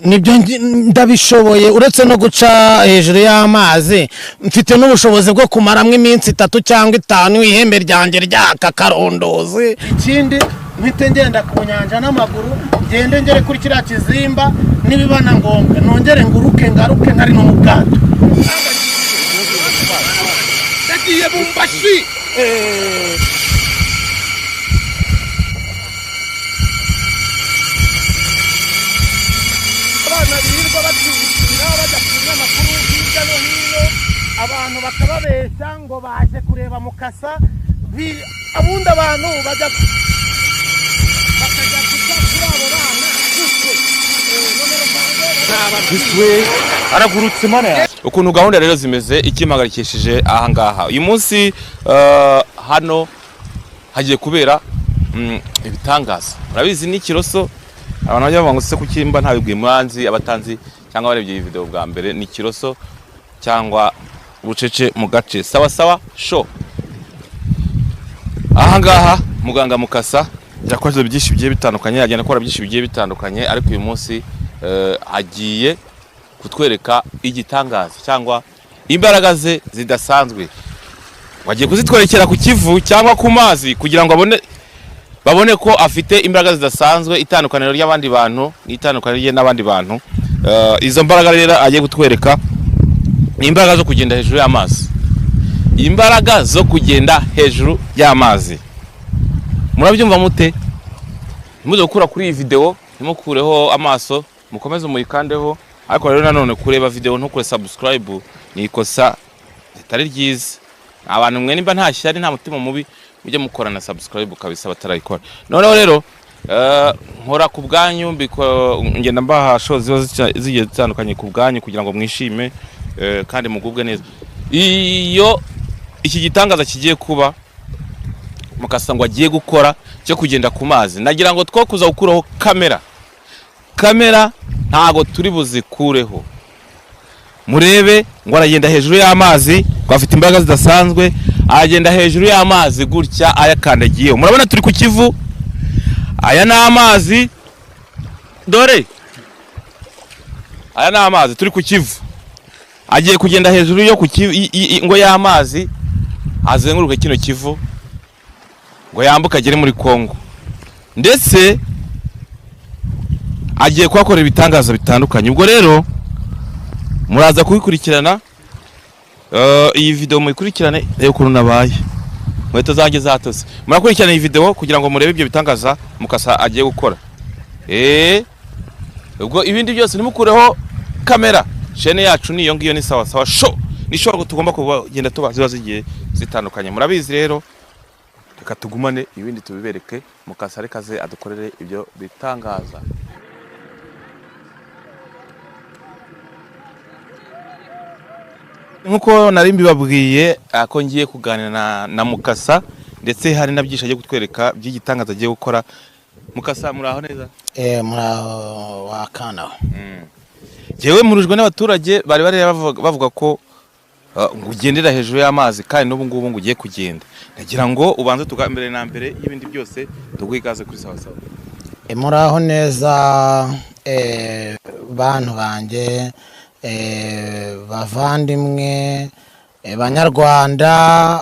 nibyo ndabishoboye uretse no guca hejuru y'amazi mfite n'ubushobozi bwo kumaramwe iminsi 3 cyangwa 5 ihembe ryanjye ryaka karondozi. Ikindi mpite ngenda ku nyanja n'amaguru ngende ngere kuri kiriya kizimba nibibana ngombwa nongere ngaruke nkari no mu bwato. Yagiye Bumbashi. Abantu bakababesha ngo baje kureba Mukasa abunda abantu bajya kuri abo bana aragurutse mana. Ukuntu gahunda rero zimeze ikimpagarikishije aha ngaha uyu munsi hano hagiye kubera ibitangaza. Murabizi ni Kiroso abantu bajya bavuga ngo se kukimba ntabibwiye mwanzi abatanzi cyangwa barebye iyi video bwa mbere ni Kiroso cyangwa bucece mu gace sawa show. Aha ngaha muganga Mukasa yakoze byinshi bigiye bitandukanye agenda akora byinshi bigiye bitandukanye ariko uyu munsi agiye kutwereka igitangaza cyangwa imbaraga ze zidasanzwe. Wagiye kuzitwerekera ku kivu cyangwa ku mazi kugira ngo babone ko afite imbaraga zidasanzwe itandukaniro ry'abandi bantu n'itandukaniro n'abandi bantu. Izo mbaraga rero agiye kutwereka imbaraga zo kugenda hejuru y'amazi. Imbaraga zo kugenda hejuru y'amazi. Murabyumva mute? Muze gukura kuri iyi video nimukureho amaso mukomeze muyikandeho ariko rero nanone kureba video ntukure subscribe ni ikosa ritari ryiza. Abantu mwe nimba nta shyari nta mutima mubi mujye mukora na subscribe kabisa batarayikora. Noneho rero nkora ku bwanyu ngenda mbaha show zigiye zitandukanye ku bwanyu kugira ngo mwishime kandi mugubwe neza. Iyo iki gitangaza kigiye kuba Mukasa ngo agiye gukora cyo kugenda ku mazi nagira ngo two kuza gukuraho kamera ntago turi buzikureho. Murebe ngo aragenda hejuru y'amazi bafite imbaraga zidasanzwe agenda hejuru y'amazi gutya ayakandagiye. Murabona turi ku kivu aya n'amazi dore aya n'amazi turi ku kivu agiye kugenda hejuru yo ngo y'amazi azenguruke kino kivu ngo yambuka agere muri Kongo ndetse agiye kwakora ibitangaza bitandukanye. Ubwo rero muraza kubikurikirana iyi video muyikurikirane rero ukuntu nabaye mweto zanjye zatose murakurikirana iyi video kugira ngo murebe ibyo bitangaza Mukasa agiye gukora. Ubwo ibindi byose nimukureho kamera chaîne yacu niyo ngiyo ni sawa show ni show tugomba kugenda tubaziba zigiye zitandukanye. Murabizi rero reka tugumane ibindi tubibereke Mukasa rekaze adukorere ibyo bitangaza. Nkuko nari mbibabwiye ko ngiye kuganira na Mukasa ndetse hari nabyisha agiye gutwereka by'igitangaza agiye gukora. Mukasa muraho neza? Muraho wakana. Jewe murujwe n'abaturage bari bavuga ko ugendera hejuru y'amazi kandi n'ubu ngubu ngo ugiye kugenda. Nagira ngo ubanze tugambere na mbere y'ibindi byose tugwikaze kuri sawa. Muraho neza bantu banje bavandimwe banyarwanda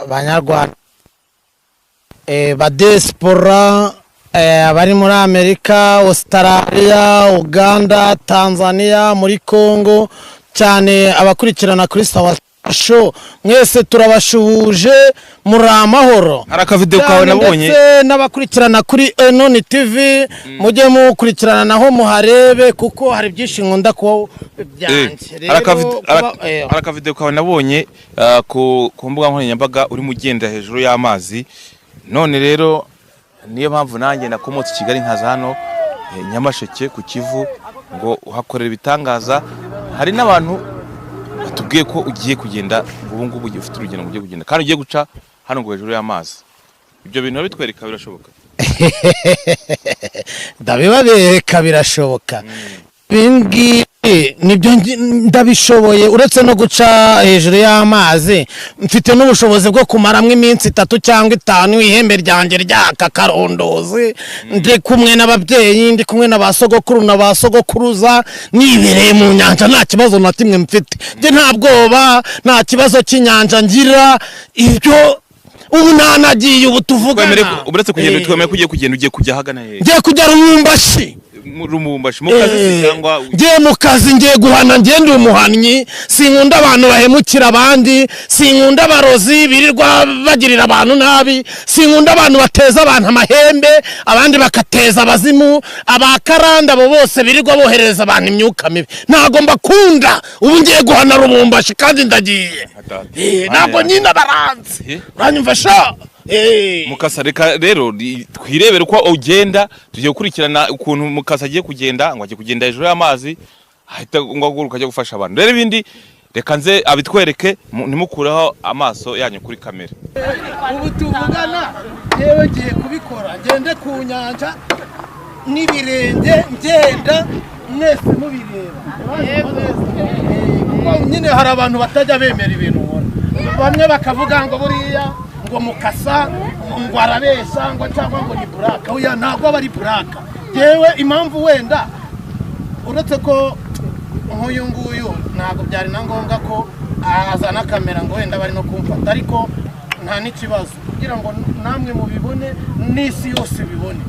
ba diaspora abari muri Amerika, Australia, Uganda, Tanzania, muri Kongo cyane abakurikirana kuri sawa show mwese turabashuhuje muri amahoro. Haraka video kawe nabonye n'abakurikirana kuri Enoni TV mujye mukurikirana naho muharebe kuko hari byinshi nkunda ko byanje. Haraka video kawe nabonye ku mbuga nkoranyambaga uri mugenda hejuru y'amazi. None rero niyo mpamvu nanjye nakomotse Kigali nkaza hano Nyamasheke ku Kivu ngo uhakorera ibitangaza. Hari n'abantu batubwiye ko ugiye kugenda ubu ngubu ufite urugendo mu giye kugenda kandi ugiye guca hano ngo hejuru y'amazi. Ibyo bintu bitwereka birashoboka? Ndabibabereka birashoboka. Bingi nibyo ndabishoboye uretse no guca hejuru y'amazi mfite n'ubushobozi bwo kumaramo iminsi 3 cyangwa 5 ihembe ryanjye ryaka karondozi ndi kumwe n'ababyeyi ndi kumwe n'abasogokuru n'abasogokuruza nibereye mu nyanja nta kibazo na kimwe mfite nje nta bwoba nta kibazo cy'inyanja ngira ibyo ubu nanagiye ubu tuvugana uretse kugenda twemeye kugiye kugenda ugiye kujya hagana he ngiye kujya Rumumbashi mu kazi cyangwa ngiye mu kazi ngiye guhana ngende umuhannyi sinkunda abantu bahemukira abandi sinkunda abarozi birirwa bagirira abantu nabi sinkunda abantu bateza abantu amahembe abandi bakateza abazimu abakaranda abo bose birirwa bohereza abantu imyuka mibi ntago mbakunda ubu ngiye guhana Rumumbashi kandi ndagiye ntabwo nyine baranze uranyumva sha Mukasa reka rero twirebere uko ugenda tugiye gukurikirana ukuntu Mukasa agiye kugenda ngo agiye kugenda hejuru y'amazi ahita ngo aguruka ajya gufasha abantu rero ibindi reka nze abitwereke ntimukureho amaso yanyu kuri kamera ubu tuvugana yewe giye kubikora ngende ku nyanja n'ibirenge ngenda mwese mubireba nyine hari abantu batajya bemera ibintu bamwe bakavuga ngo buriya ngo Mukasa ngo arabesha ngo cyangwa ngo ni buraka oya ntabwo bari buraka yewe impamvu wenda uretse ko nk'uyu nguyu ntabwo byari na ngombwa ko azana kamera ngo wenda bari no kumfata ariko nta n'ikibazo kugira ngo namwe mubibone n'isi yose bibone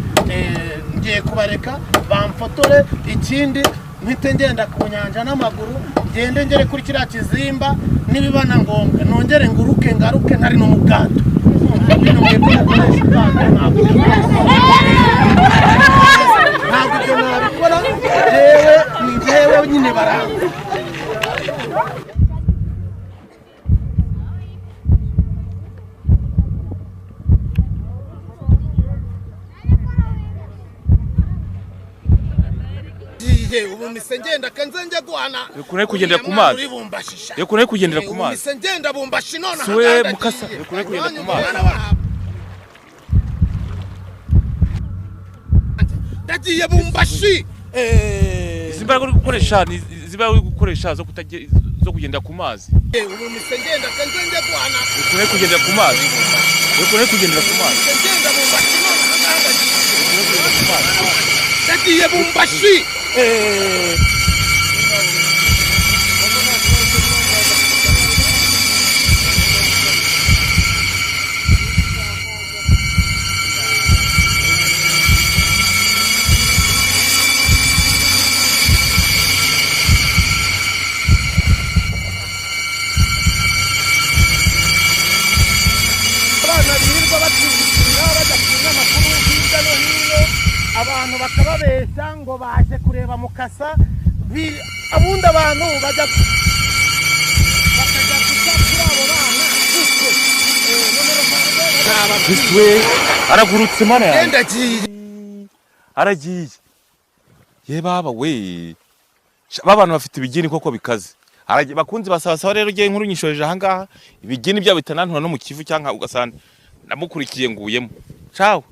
ngiye kubareka bamfotore ikindi mpite ngenda ku nyanja n'amaguru ngende ngere kuri kiriya kizimba nibiba na ngombwa nongere nguruke ngaruke ntari no mu bwato ntabwo ibyo nabikora njyewe nyine baranga ubu mise ngenda kanze njye guhana rekure kugendera ku mazi rekure kugendera ku mazi mise ngenda Bumbashi none suwe Mukasa rekure kugendera ku mazi ndagiye Bumbashi izimbaraga uri gukoresha zimbaraga uri gukoresha zo kugendera ku mazi ubu mise ngenda kanze njye guhana rekure kugendera ku mazi rekure kugendera ku mazi ngenda Bumbashi none ndagiye Bumbashi abantu bakababeshya ngo baje kureba Mukasa abundi abantu bakajya kuca kuri abo bana Biswe aragurutse mana yenda aragiye ye baba we babana bafite ibigini koko bikaze bakunze basaba rero giye nkuru nyishoreje ahangaha ibigini byabo bitanantura no mu Kivu cyangwa ugasanga namukurikiye nguyemo ciao